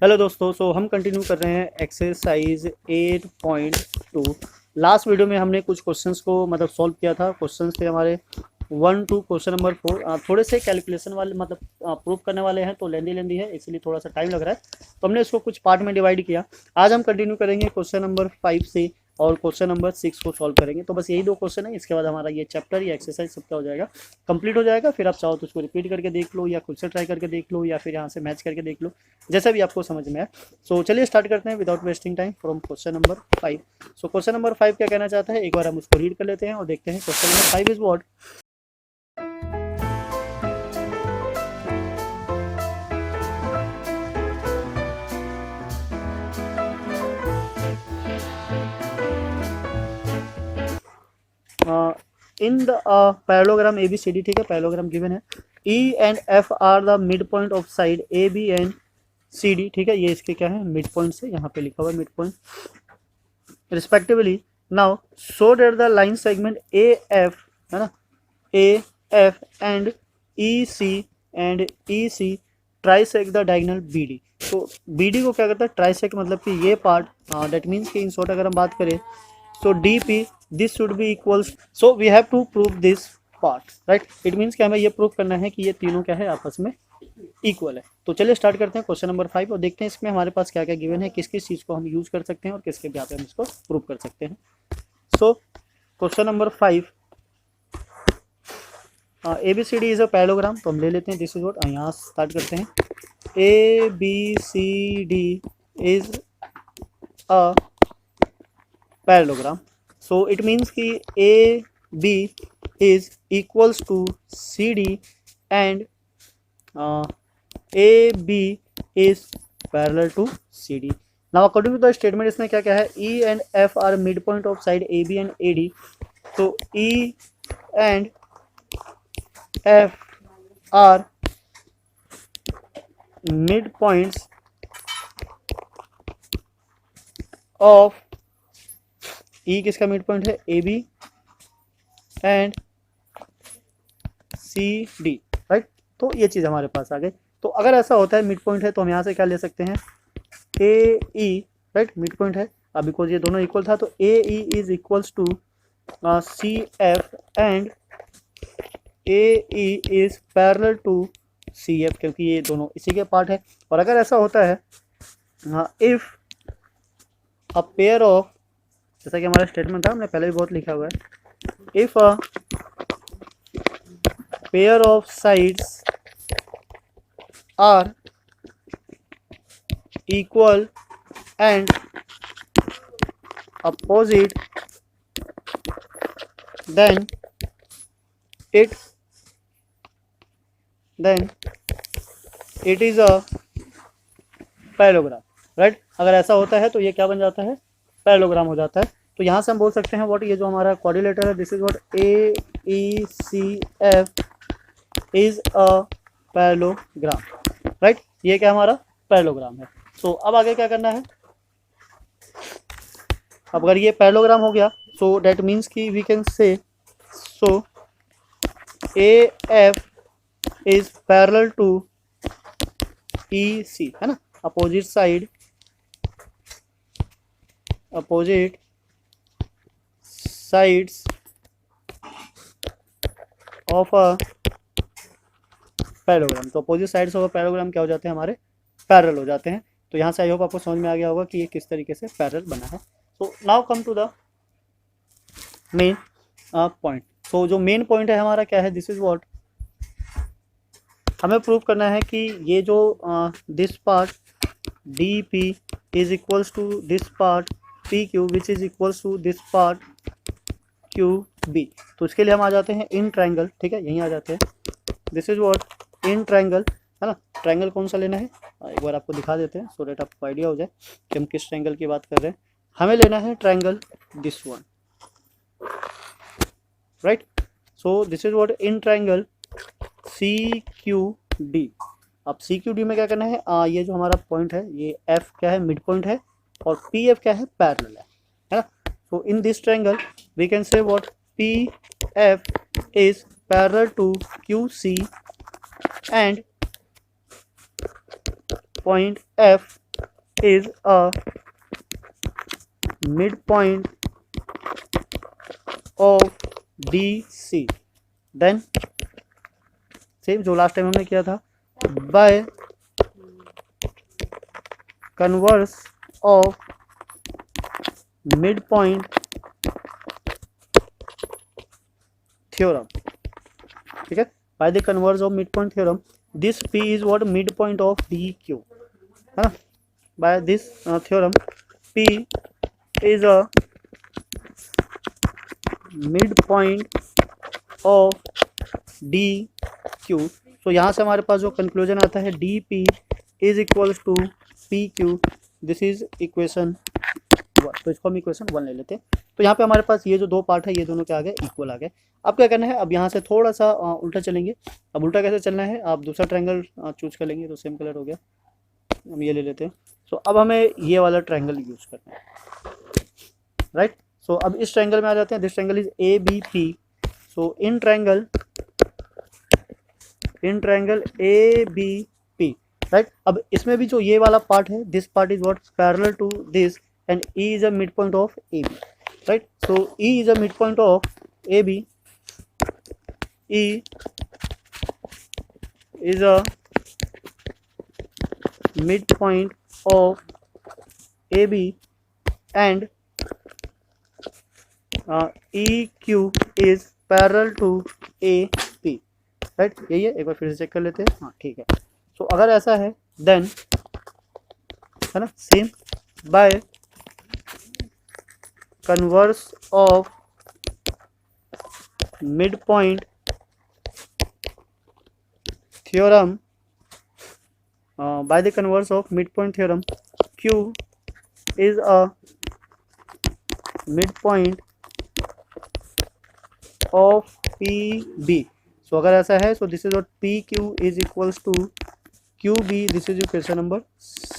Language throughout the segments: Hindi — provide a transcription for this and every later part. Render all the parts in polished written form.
हेलो दोस्तों, हम कंटिन्यू कर रहे हैं एक्सरसाइज 8.2। लास्ट वीडियो में हमने कुछ क्वेश्चंस को मतलब सॉल्व किया था। क्वेश्चंस थे हमारे 1 to क्वेश्चन नंबर 4। थोड़े से कैलकुलेशन वाले मतलब प्रूव करने वाले हैं, तो लेंदी है, इसलिए थोड़ा सा टाइम लग रहा है। तो हमने इसको कुछ पार्ट में डिवाइड किया। आज हम कंटिन्यू करेंगे क्वेश्चन नंबर 5 से और क्वेश्चन नंबर 6 को सॉल्व करेंगे। तो बस यही 2 क्वेश्चन है, इसके बाद हमारा ये चैप्टर या एक्सरसाइज सबका हो जाएगा, कंप्लीट हो जाएगा। फिर आप चाहो तो उसको रिपीट करके देख लो, या खुद से ट्राई करके देख लो, या फिर यहाँ से मैच करके देख लो, जैसा भी आपको समझ में आए। चलिए स्टार्ट करते हैं without wasting time from question number 5। Question number 5 क्या कहना चाहता है, एक बार हम उसको रीड कर लेते हैं और देखते हैं। Question number 5 is what. In the parallelogram A B C D, ठीक है, पैरेललोग्राम गिवन है। E and F are the mid point of side A B and C D, ठीक है, ये इसके क्या है, मिड पॉइंट से यहाँ पे लिखा हुआ है mid point respectively. Now so that the line segment A F, है ना, A F and E C trisect the diagonal B D. तो बी डी को क्या करता है, ट्राइसेक्ट, मतलब कि ये पार्ट, दैट मीन्स कि इन शॉर्ट अगर हम बात करें तो D P this should be equals, so we have to prove this part, right. It means कि हमें ये प्रूव करना है कि ये तीनों क्या है, आपस में इक्वल है। तो चलिए स्टार्ट करते हैं क्वेश्चन नंबर 5 और देखते हैं इसमें हमारे पास क्या क्या गिवन है, किस किस चीज़ को हम यूज कर सकते हैं और किसके भी हम इसको प्रूव कर सकते हैं। So question number 5, A B C D is a parallelogram, तो हम ले लेते हैं दिस इज व्हाट। यहाँ स्टार्ट करते हैं। A B C D is a parallelogram, so it means कि A B is equals to C D and A B is parallel to C D. Now according to the statement, इसमें क्या क्या है, E and F are mid point of side A B and A D. तो E and F are mid points of, E किसका मिड पॉइंट है, A B and C D, right. तो ये चीज़ हमारे पास आ गई। तो अगर ऐसा होता है मिड पॉइंट है, तो हम यहाँ से क्या ले सकते हैं, A E, right, mid point है। अब बिकॉज ये दोनों इक्वल था, तो A E is equals to C F and A E is parallel to C F, क्योंकि ये दोनों इसी के पार्ट है। और अगर ऐसा होता है, इफ अ पेयर ऑफ, जैसा कि हमारा स्टेटमेंट था, हमने पहले भी बहुत लिखा हुआ है, if a pair of sides are equal and opposite, then it is a parallelogram, right. अगर ऐसा होता है तो ये क्या बन जाता है, पैरेललोग्राम हो जाता है। तो यहाँ से हम बोल सकते हैं व्हाट, ये जो हमारा कोऑर्डिनेटर है, this is what, A E C F is a parallelogram, right. ये क्या हमारा पैरेललोग्राम है। तो अब आगे क्या करना है, अब अगर ये पैरेललोग्राम हो गया, सो डेट मीन्स कि we can say, so A F is parallel to E C, है ना, opposite side, opposite sides of a parallelogram. तो opposite sides of a parallelogram क्या हो जाते हैं, हमारे पैरेलल हो जाते हैं। तो यहाँ से आई होप आपको समझ में आ गया होगा कि ये किस तरीके से पैरेलल बना है। So now come to the main point. So जो मेन पॉइंट है हमारा क्या है, दिस इज व्हाट, हमें प्रूव करना है कि ये जो this part D P is equals to this part P Q which is equals to this part Q B. तो इसके लिए हम आ जाते हैं इन ट्रायंगल, ठीक है, यहीं आ जाते हैं। This is what, in triangle, है ना। ट्रायंगल कौन सा लेना है, एक बार आपको दिखा देते हैं, सो डेट आपको आइडिया हो जाए कि हम किस ट्रायंगल की बात कर रहे हैं। हमें लेना है triangle this one, right. So this is what, in triangle C Q D. अब सी क्यू डी में क्या करना है, ये जो हमारा पॉइंट है, ये एफ क्या है, मिड पॉइंट है, और पी एफ क्या है, पैरेलल है ना। So in this triangle we can say what, P F is parallel to Q C and point F is a midpoint of DC, then same जो लास्ट टाइम हमने किया था, by converse of mid point theorem, ठीक है, by the converse of mid point theorem this P is what mid point of DQ, है ना, by this theorem P is a mid point of DQ। तो यहाँ से हमारे पास जो कंक्लूजन आता है DP is equals to PQ, this is equation 1। तो इसको हम इक्वेशन 1 ले लेते हैं। तो यहाँ पे हमारे पास ये जो दो पार्ट है ये दोनों क्या आ गए, इक्वल आ गए। अब क्या करना है, अब यहाँ से थोड़ा सा उल्टा चलेंगे। अब उल्टा कैसे चलना है, आप दूसरा ट्रायंगल चूज कर लेंगे, तो सेम कलर हो गया, हम ये ले लेते हैं। सो अब हमें ये वाला ट्रायंगल यूज करना है, राइट। सो अब इस ट्रायंगल में आ जाते हैं, this triangle is ABP। So in triangle ABP, right. अब इसमें भी जो ये वाला पार्ट है, this part is what parallel to this and E is a midpoint of AB, right? So E is a midpoint of AB. E is a midpoint of AB and EQ is parallel to AP, right? यही है, एक बार फिर से चेक कर लेते हैं। हाँ ठीक है। So अगर ऐसा है then, है ना, same by converse of midpoint theorem, by the converse of midpoint theorem Q is a midpoint of PB। so अगर ऐसा है, so this is what PQ is equals to QB, this is equation number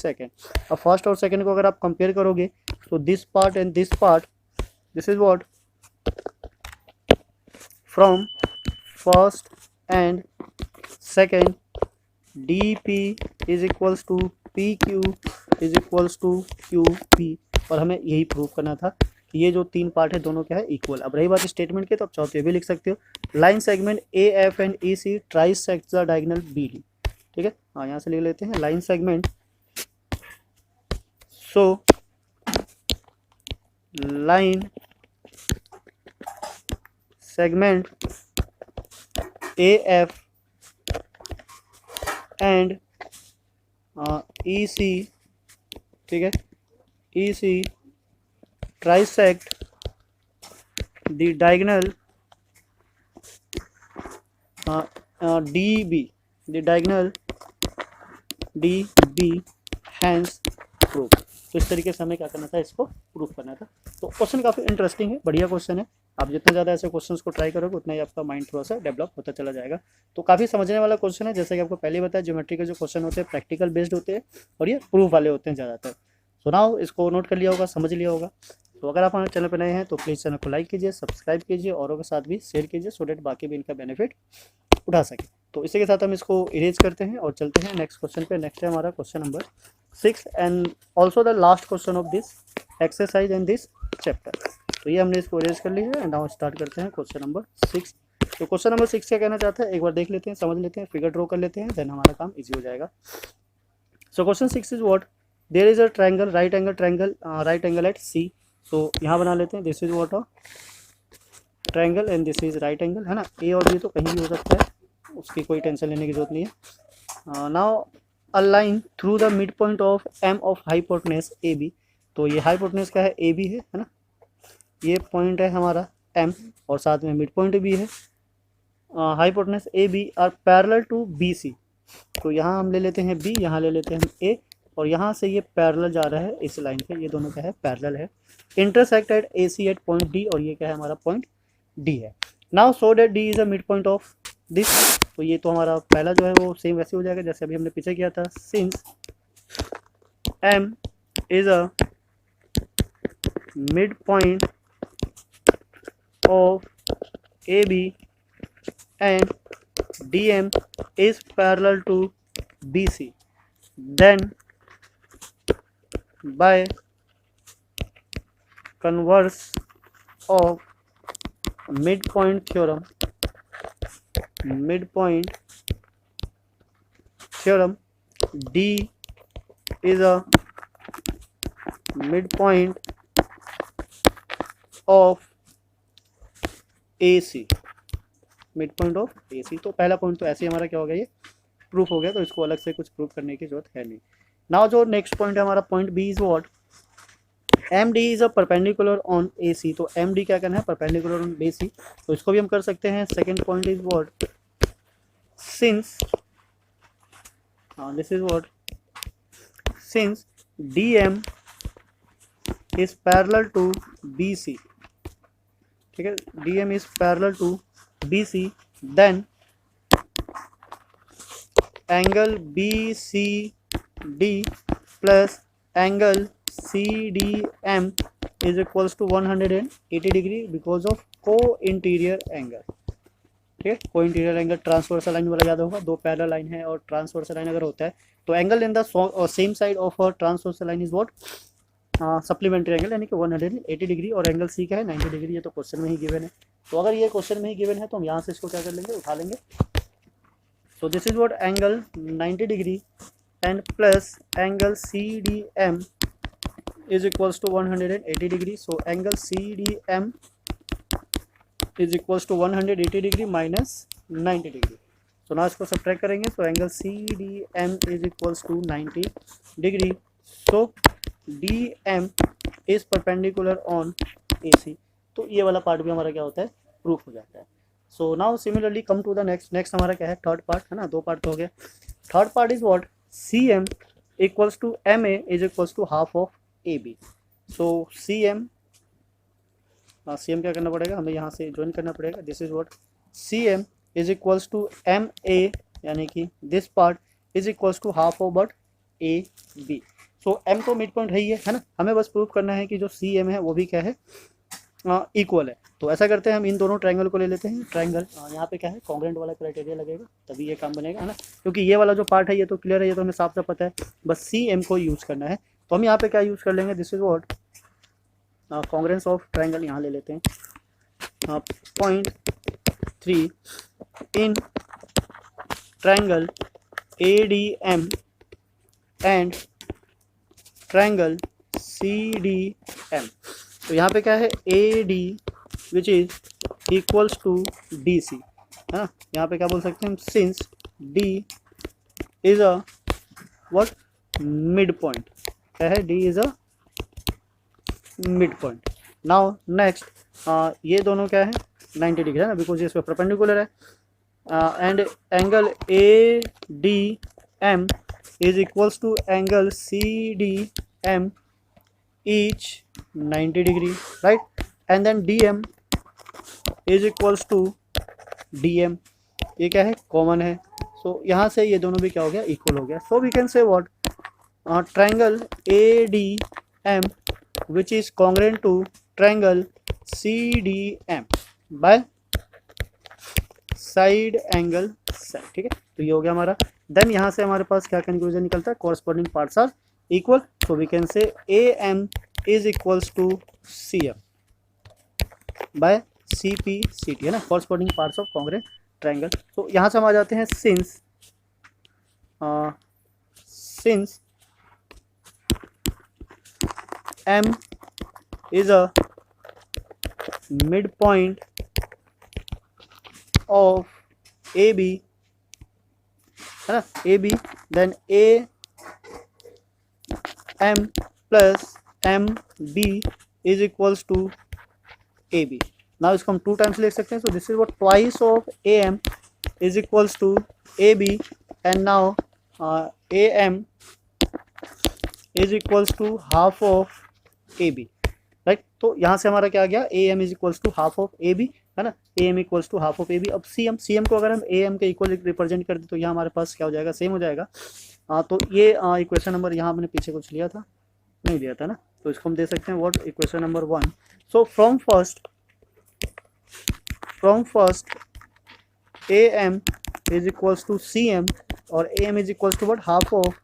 2। अब फर्स्ट और सेकंड को अगर आप कंपेयर करोगे, तो this part and this part, this is what from first and second DP is equals to PQ is equals to QP। और हमें यही प्रूव करना था कि ये जो तीन पार्ट है दोनों क्या है, इक्वल। अब रही बात स्टेटमेंट की, तो आप चाहो तो ये भी लिख सकते हो, line segment AF and EC trisect the diagonal BD, ठीक है। हाँ यहाँ से लिख लेते हैं, line segment, so line segment AF and EC, ठीक है, EC trisect the diagonal DB, the diagonal DB, hence proof। तो इस तरीके से हमें क्या करना था, इसको प्रूफ करना था। तो क्वेश्चन काफ़ी इंटरेस्टिंग है, बढ़िया क्वेश्चन है। आप जितना ज़्यादा ऐसे क्वेश्चंस को ट्राई करोगे उतना ही आपका माइंड थोड़ा सा डेवलप होता चला जाएगा। तो काफ़ी समझने वाला क्वेश्चन है, जैसे कि आपको पहले बताया, ज्योमेट्री के जो क्वेश्चन होते हैं प्रैक्टिकल बेस्ड होते हैं और ये प्रूफ वाले होते हैं ज़्यादातर। सो नाउ इसको नोट कर लिया होगा, समझ लिया होगा। तो अगर आप हमारे चैनल पर नए हैं तो प्लीज़ चैनल को लाइक कीजिए, सब्सक्राइब कीजिए, औरों के साथ भी शेयर कीजिए, सो डेट बाकी भी इनका बेनिफिट उठा सके। तो इसी के साथ हम इसको इरेज करते हैं और चलते हैं नेक्स्ट क्वेश्चन पे। नेक्स्ट है हमारा question number 6 and also the last question of this exercise and this chapter. तो ये हमने इसको इरेज कर लिया है एंड नाउ स्टार्ट करते हैं क्वेश्चन नंबर 6। तो क्वेश्चन नंबर 6 क्या कहना चाहता है, एक बार देख लेते हैं, समझ लेते हैं, फिगर ड्रॉ कर लेते हैं, देन हमारा काम इजी हो जाएगा। So question 6 is what, there is a triangle, right angle at C। सो यहाँ बना लेते हैं, this is what a triangle and this is right angle, है ना। A और B तो कहीं भी हो सकता है, उसकी कोई टेंशन लेने की जरूरत नहीं है। Now a line through the mid point of M of hypotenuse AB। तो ये हाइपोटेनस क्या है, AB है ना, ये पॉइंट है हमारा M और साथ में मिड पॉइंट भी है। Hypotenuse AB are parallel to BC। तो यहाँ हम ले लेते हैं B, यहाँ ले लेते हैं हम A, और यहाँ से ये पैरेलल जा रहा है इस लाइन पे, ये दोनों क्या है, पैरेलल है। Intersect at AC at point D, और ये क्या है, हमारा पॉइंट D है। Now so that D is a mid point of this. तो ये तो हमारा पहला जो है वो सेम वैसे हो जाएगा जैसे अभी हमने पीछे किया था, since M is a mid point of AB and DM is parallel to BC, then by converse of midpoint theorem, D is a midpoint of AC, midpoint of AC। तो पहला पॉइंट तो ऐसे ही हमारा क्या हो गया, ये प्रूफ हो गया, तो इसको अलग से कुछ प्रूफ करने की जरूरत है नहीं। नाउ जो नेक्स्ट पॉइंट है हमारा point B is what, MD is a perpendicular on AC। तो MD क्या करना है, परपेंडिकुलर ऑन BC, तो इसको भी हम कर सकते हैं। Second point is what, since this is what, since DM is parallel to BC, ठीक है, DM is parallel to BC, then angle BCD plus angle CDM is equals to 180 degree because of co-interior angle, ठीक है। को इंटीरियर एंगल ट्रांसवर्सल लाइन वाला याद होगा, दो पैरेलल लाइन है और ट्रांसवर्सल लाइन अगर होता है तो angle in the same side of transversal line is what, supplementary angle, यानी कि 180 डिग्री, और एंगल सी क्या है 90 डिग्री। ये तो क्वेश्चन में ही गिवन है, तो अगर ये क्वेश्चन में ही गिवन है तो हम यहाँ से इसको क्या कर लेंगे, उठा लेंगे। So this is what angle 90 degree and plus angle CDM is equals to 180 degree. So angle CDM is equals to 180 degree minus 90 degree. So ना इसको सब्ट्रैक्ट करेंगे, तो angle CDM is equals to 90 degree. So DM is perpendicular on AC। तो ये वाला पार्ट भी हमारा क्या होता है, प्रूफ हो जाता है। So now similarly come to the next हमारा क्या है, थर्ड पार्ट है ना, दो पार्ट तो हो गया। Third part is what, CM equals to MA is equals to half of AB। So CM क्या करना पड़ेगा, हमें यहाँ से ज्वाइन करना पड़ेगा। This is what, CM is equals to MA, यानी कि this part is equals to half of but AB। So M तो मिड पॉइंट है ही है ना, हमें बस प्रूव करना है कि जो CM है वो भी क्या है, इक्वल है। तो ऐसा करते हैं, हम इन दोनों ट्रायंगल को ले लेते हैं। ट्रायंगल यहाँ पे क्या है, कॉन्ग्रेंट वाला क्राइटेरिया लगेगा तभी ये काम बनेगा, है ना, क्योंकि ये वाला जो पार्ट है ये तो क्लियर है, ये तो हमें साफ साफ पता है, बस CM को यूज़ करना है। तो हम यहाँ पे क्या यूज़ कर लेंगे, this is what, congruence of triangle यहाँ ले लेते हैं। Point 3 in triangle ADM and triangle CDM। तो यहाँ पे क्या है, AD which is equals to DC, है ना। यहाँ पे क्या बोल सकते हैं हम, since D is a what, mid point, क्या है, D is a mid point. Now next, ये दोनों क्या है 90 डिग्री है ना, बिकॉज ये इस पर परपेंडिकुलर है, and angle ADM is equals to angle CDM each 90 degree, right, and then DM is equals to DM, ये क्या है, कॉमन है। सो यहाँ से ये दोनों भी क्या हो गया, इक्वल हो गया। So we can say what, triangle ADM which is congruent to triangle CDM by side angle side, ठीक है। तो ये हो गया हमारा। देन यहाँ से हमारे पास क्या कंक्लूजन निकलता है, corresponding parts are equal, so we can say AM is equals to CM by CP/CT, है ना, corresponding parts of congruent triangle। तो यहाँ से हम आ जाते हैं, since M is a midpoint of AB, है ना, AB, then AM plus MB is equals to AB। now इसको हम 2 टाइम्स लिख सकते हैं। so this is what twice of AM is equals to AB, and now AM is equals to half of AB, right. तो यहाँ से हमारा क्या आ गया, AM is equals to half of AB, है ना, AM equals to half of AB। अब CM को अगर हम AM के इक्वल रिप्रेजेंट कर दें तो यहाँ हमारे पास क्या हो जाएगा, सेम हो जाएगा। तो ये इक्वेशन नंबर, यहाँ हमने पीछे कुछ लिया था, नहीं लिया था ना, तो इसको हम दे सकते हैं what, equation number 1। So from first AM is equals to CM, और AM is equals to what, half of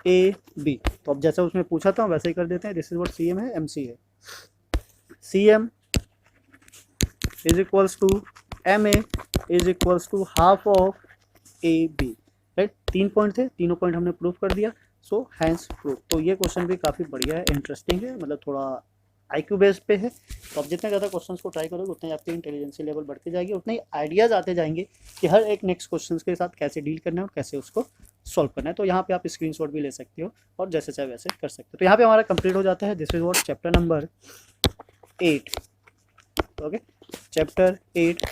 A B. तो अब जैसा उसमें पूछा था वैसे ही कर देते हैं। This is what C M है, एम सी है। C M is equals to M A is equals to half of A B, right. 3 point थे, तीनों पॉइंट हमने प्रूव कर दिया। So hence prove. तो ये क्वेश्चन भी काफ़ी बढ़िया है, इंटरेस्टिंग है, मतलब थोड़ा आईक्यू बेस्ड पे है। तो आप जितने ज़्यादा क्वेश्चंस को ट्राई करोगे उतनी आपकी इंटेलिजेंसी लेवल बढ़ती जाएगी, उतने ही आइडियाज़ आते जाएंगे कि हर एक नेक्स्ट क्वेश्चन के साथ कैसे डील करना है और कैसे उसको सॉल्व करना है। तो यहाँ पे आप स्क्रीनशॉट भी ले सकते हो और जैसे चाहे वैसे कर सकते हो। तो यहाँ पे हमारा कंप्लीट हो जाता है। This is what chapter number 8। Okay, chapter 8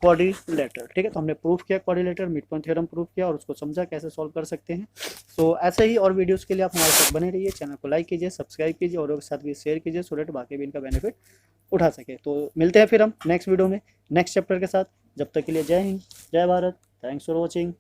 quadrilateral, ठीक है। तो हमने प्रूफ किया quadrilateral, mid point theorem proof किया और उसको समझा कैसे सॉल्व कर सकते हैं। सो ऐसे ही और वीडियोस के लिए आप हमारे साथ बने रहिए। चैनल को लाइक कीजिए, सब्सक्राइब कीजिए और के साथ भी शेयर कीजिए, सो डेट बाकी भी इनका बेनिफिट उठा सके। तो मिलते हैं फिर हम नेक्स्ट वीडियो में नेक्स्ट चैप्टर के साथ। जब तक के लिए जय हिंद, जय भारत, थैंक्स फॉर वॉचिंग।